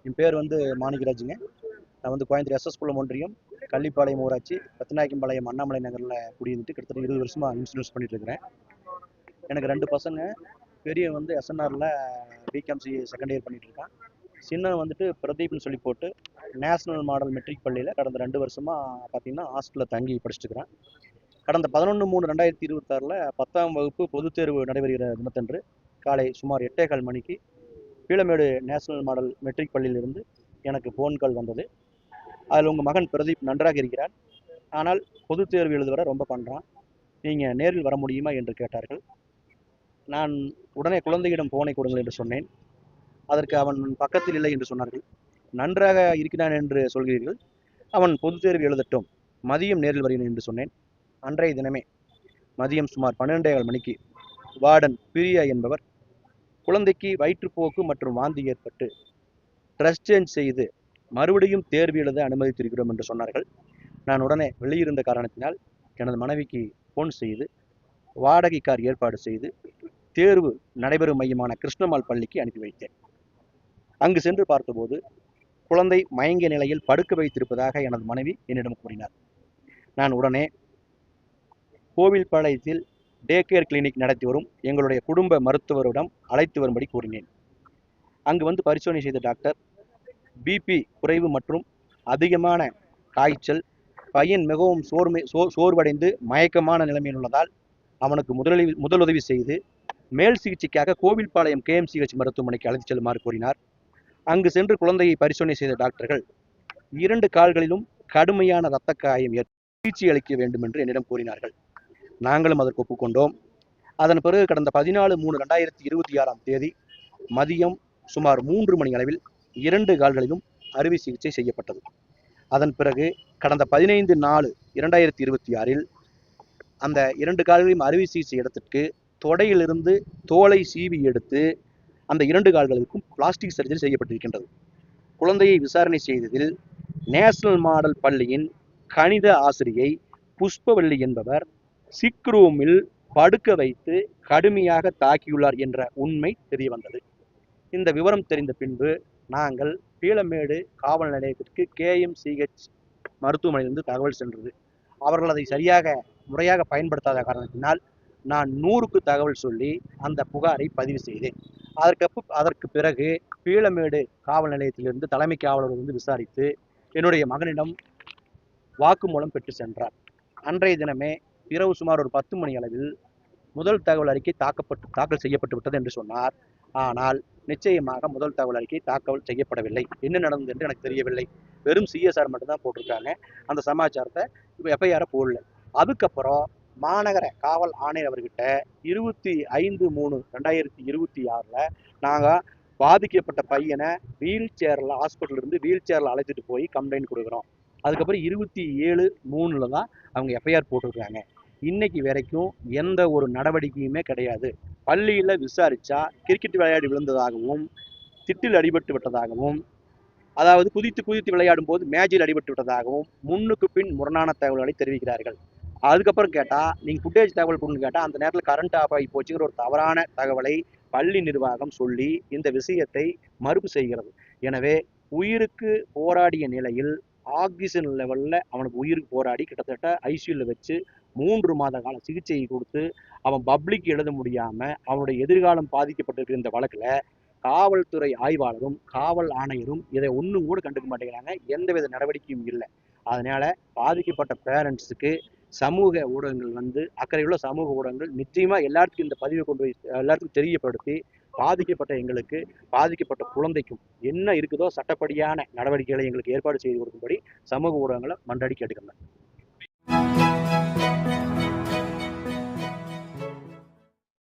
என் பேர் மாணிக்கராஜுங்க. நான் கோயம்புத்தூர் எஸ்எஸ் குளம் ஒன்றியம் கள்ளிப்பாளையம் ஊராட்சி பத்திநாயக்கம்பாளையம் அண்ணாமலை நகரில் குடியிருந்துட்டு கிட்டத்தட்ட 20 வருஷமாக இன்சூரன்ஸ் பண்ணிட்டு இருக்கிறேன். எனக்கு 2 பசங்க. பெரிய எஸ்என்ஆரில் பிகாம்சி செகண்ட் இயர் பண்ணிட்டு இருக்கான். சின்ன பிரதீப்னு சொல்லி போட்டு நேஷனல் மாடல் மெட்ரிக் பள்ளியில் கடந்த 2 வருஷமாக பார்த்தீங்கன்னா ஹாஸ்டலில் தங்கி படிச்சுட்டு இருக்கிறேன். கடந்த 11/3/2026 10ஆம் வகுப்பு பொதுத் தேர்வு நடைபெறுகிற தினத்தன்று காலை சுமார் 8:15 மணிக்கு பீளமேடு நேஷனல் மாடல் மெட்ரிக் பள்ளியிலிருந்து எனக்கு ஃபோன் கால் வந்தது. அதில் உங்கள் மகன் பிரதீப் நன்றாக இருக்கிறார், ஆனால் பொதுத் தேர்வு எழுதுவர ரொம்ப பண்ணுறான், நீங்கள் நேரில் வர முடியுமா என்று கேட்டார்கள். நான் உடனே குழந்தையிடம் ஃபோனை கொடுங்கள் என்று சொன்னேன். அதற்கு அவன் பக்கத்தில் இல்லை என்று சொன்னார்கள். நன்றாக இருக்கிறான் என்று சொல்கிறீர்கள், அவன் பொதுத் தேர்வு எழுதட்டும், மதியம் நேரில் வருகிறேன் என்று சொன்னேன். அன்றைய தினமே மதியம் சுமார் 12:15 மணிக்கு வார்டன் பிரியா என்பவர் குழந்தைக்கு வயிற்றுப்போக்கு மற்றும் வாந்தி ஏற்பட்டு ட்ரெஸ் சேஞ்ச் செய்து மறுபடியும் தேர்வு எழுத அனுமதித்திருக்கிறோம் என்று சொன்னார்கள். நான் உடனே வெளியிருந்த காரணத்தினால் எனது மனைவிக்கு ஃபோன் செய்து வாடகை கார் ஏற்பாடு செய்து தேர்வு நடைபெறும் மையமான கிருஷ்ணமால் பள்ளிக்கு அனுப்பி வைத்தேன். அங்கு சென்று பார்த்தபோது குழந்தை மயங்கிய நிலையில் படுக்க வைத்திருப்பதாக எனது மனைவி என்னிடம் கூறினார். நான் உடனே கோவில்பாளையத்தில் டே கேர் கிளினிக் நடத்தி வரும் எங்களுடைய குடும்ப மருத்துவரிடம் அழைத்து வரும்படி கூறினேன். அங்கு பரிசோதனை செய்த டாக்டர் பிபி குறைவு மற்றும் அதிகமான காய்ச்சல், பையன் மிகவும் சோர்வடைந்து மயக்கமான நிலைமையில் உள்ளதால் அவனுக்கு முதலுதவி செய்து மேல் சிகிச்சைக்காக கோவில்பாளையம் KMCH மருத்துவமனைக்கு அழைத்து செல்லுமாறு கூறினார். அங்கு சென்று குழந்தையை பரிசோதனை செய்த டாக்டர்கள் 2 கால்களிலும் கடுமையான இரத்த காயம் சிகிச்சை அளிக்க வேண்டும் என்று என்னிடம் கூறினார்கள். நாங்களும் அதற்கு ஒப்புக்கொண்டோம். அதன் பிறகு கடந்த 14/3/2026 மதியம் சுமார் 3 மணி அளவில் 2 கால்களிலும் அறுவை சிகிச்சை செய்யப்பட்டது. அதன் பிறகு கடந்த 15/4/2026 அந்த 2 கால்களையும் அறுவை சிகிச்சை இடத்திற்கு தொடையிலிருந்து தோலை சீவி எடுத்து அந்த 2 கால்களுக்கும் பிளாஸ்டிக் சர்ஜரி செய்யப்பட்டிருக்கின்றது. குழந்தையை விசாரணை செய்ததில் நேஷனல் மாடல் பள்ளியின் கணித ஆசிரியை புஷ்பவல்லி என்பவர் சிக் ரூமில் படுக்க வைத்து கடுமையாக தாக்கியுள்ளார் என்ற உண்மை தெரிய வந்தது. இந்த விவரம் தெரிந்த பின்பு நாங்கள் பீளமேடு காவல் நிலையத்திற்கு KMCH மருத்துவமனையிலிருந்து தகவல் சென்றது. அவர்கள் அதை முறையாக பயன்படுத்தாத காரணத்தினால் நான் 100க்கு தகவல் சொல்லி அந்த புகாரை பதிவு செய்தேன். அதற்கு பிறகு பீளமேடு காவல் நிலையத்திலிருந்து தலைமை காவலர் விசாரித்து என்னுடைய மகனிடம் வாக்குமூலம் பெற்று சென்றார். அன்றைய தினமே இரவு சுமார் ஒரு 10 மணி அளவில் முதல் தகவல் அறிக்கை தாக்கல் செய்யப்பட்டு விட்டது என்று சொன்னார். ஆனால் நிச்சயமாக முதல் தகவல் அறிக்கை தாக்கல் செய்யப்படவில்லை. என்ன நடந்தது என்று எனக்கு தெரியவில்லை. வெறும் CSR மட்டும்தான் போட்டிருக்காங்க. அந்த சமாச்சாரத்தை FIR போடல. அதுக்கப்புறம் மாநகர காவல் ஆணையர் அவர்கிட்ட 25/3/2026 நாங்கள் பாதிக்கப்பட்ட பையனை ஹாஸ்பிட்டல் இருந்து வீல் சேரில் அழைச்சிட்டு போய் கம்ப்ளைண்ட் கொடுக்குறோம். அதுக்கப்புறம் 27/3 தான் அவங்க FIR போட்டிருக்காங்க. இன்னைக்கு வரைக்கும் எந்த ஒரு நடவடிக்கையுமே கிடையாது. பள்ளியில் விசாரிச்சா கிரிக்கெட் விளையாடி விழுந்ததாகவும், திட்டில் அடிபட்டு விட்டதாகவும், அதாவது குதித்து விளையாடும் போது மேஜில் அடிபட்டு விட்டதாகவும் முன்னுக்கு பின் முரணான தகவல்களை தெரிவிக்கிறார்கள். அதுக்கப்புறம் கேட்டால் நீங்கள் ஃபுட்டேஜ் தகவல் கொடுன்னு கேட்டால் அந்த நேரத்தில் கரண்ட் ஆஃப் ஆகி போச்சுங்கிற ஒரு தவறான தகவலை பள்ளி நிர்வாகம் சொல்லி இந்த விஷயத்தை மறுப்பு செய்கிறது. எனவே உயிருக்கு போராடிய நிலையில் ஆக்சிஜன் லெவலில் அவனுக்கு உயிருக்கு போராடி கிட்டத்தட்ட ICUவில் வச்சு 3 மாத கால சிகிச்சையை கொடுத்து அவன் பப்ளிக் எழுத முடியாமல் அவனுடைய எதிர்காலம் பாதிக்கப்பட்டிருக்கிற இந்த வழக்கில் காவல்துறை ஆய்வாளரும் காவல் ஆணையரும் இதை ஒன்றும் கூட கண்டுக்க மாட்டேங்கிறாங்க. எந்தவித நடவடிக்கையும் இல்லை. அதனால பாதிக்கப்பட்ட பேரண்ட்ஸுக்கு சமூக ஊடகங்கள் அக்கறையுள்ள சமூக ஊடகங்கள் நிச்சயமாக எல்லாத்துக்கும் இந்த பதிவை கொண்டு போய் எல்லாத்துக்கும் தெரியப்படுத்தி பாதிக்கப்பட்ட எங்களுக்கு, பாதிக்கப்பட்ட குழந்தைக்கும் என்ன இருக்குதோ சட்டப்படியான நடவடிக்கைகளை எங்களுக்கு ஏற்பாடு செய்து கொடுக்கும்படி சமூக ஊடகங்களை மன்றாடி கேட்டுக்கிறேன்.